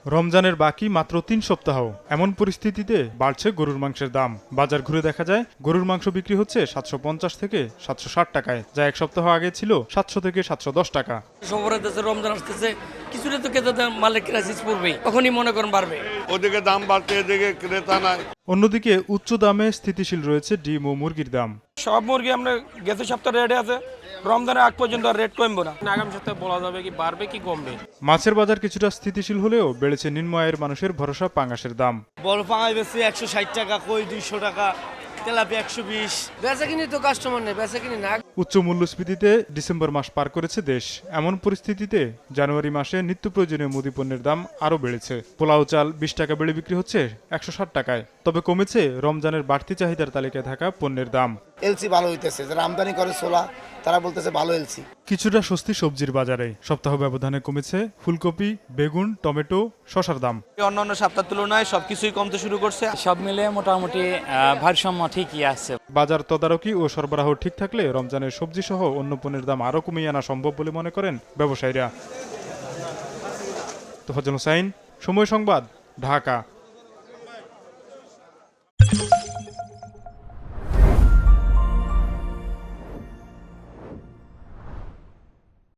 রমজানের বাকি মাত্র ৩ সপ্তাহ, এমন পরিস্থিতিতে বাড়ছে গরুর মাংসের দাম। বাজার ঘুরে দেখা যায় গরুর মাংস বিক্রি হচ্ছে 750 থেকে 760 টাকায়, যা এক সপ্তাহ আগে ছিল 700 থেকে 710 টাকা। সবরের দেশে রমজান আসতেছে, কিছুটা তো ক্রেতা মালের ক্রাইসিস পড়বেই, তখনই মনে করেন বাড়বে। ওদিকে দাম বাড়ছে, এদিকে ক্রেতা নাই। অন্যদিকে উচ্চ দামে স্থিতিশীল রয়েছে ডিম ও মুরগির দাম। সব মুরগি আমরা গেছে সপ্তাহে রেটে আছে, রমজানের আগ পর্যন্ত রেট কমবে না। আগামী সপ্তাহে বলা যাবে কি বাড়বে কি কমবে। মাছের বাজার কিছুটা স্থিতিশীল হলেও বেড়েছে নিম্ন আয়ের মানুষের ভরসা পাঙ্গাসের দাম। বড় পাঙাশ বেশি 160 টাকা, কই 200 টাকা, তেলাপিয়া 120। বেচা কিনি তো কাস্টমার নেই, বেচা কিনি না। উচ্চ মূল্যস্ফীতিতে ডিসেম্বর মাস পার করেছে দেশ। এমন পরিস্থিতিতে জানুয়ারি মাসে নিত্য প্রয়োজনীয় মুদি পণ্যের দাম আরও বেড়েছে। পোলাও চাল 20 টাকা বেড়ে বিক্রি হচ্ছে 160 টাকায়। তবে কমেছে রমজানের বাড়তি চাহিদার তালিকায় থাকা পণ্যের দাম। এলসি ভালো হইতেছে, যারা আমদানি করে ছোলা তারা বলতেছে ভালো এলসি। কিছুটা স্বস্তি সবজির বাজারে। সপ্তাহ ব্যবধানে কমেছে ফুলকপি, বেগুন, টমেটো, শসার দাম। অন্যান্য সপ্তাহের তুলনায় সবকিছুই কমতে শুরু করছে। সব মিলে মোটামুটি ভারসাম্য ঠিকই আছে। বাজার তদারকি ও সরবরাহ ঠিক থাকলে রমজানের সবজি সহ অন্য পণ্যের দাম আরও কমিয়ে আনা সম্ভব বলে মনে করেন ব্যবসায়ীরা। তোফাজ্জল হোসাইন, সময় সংবাদ, ঢাকা।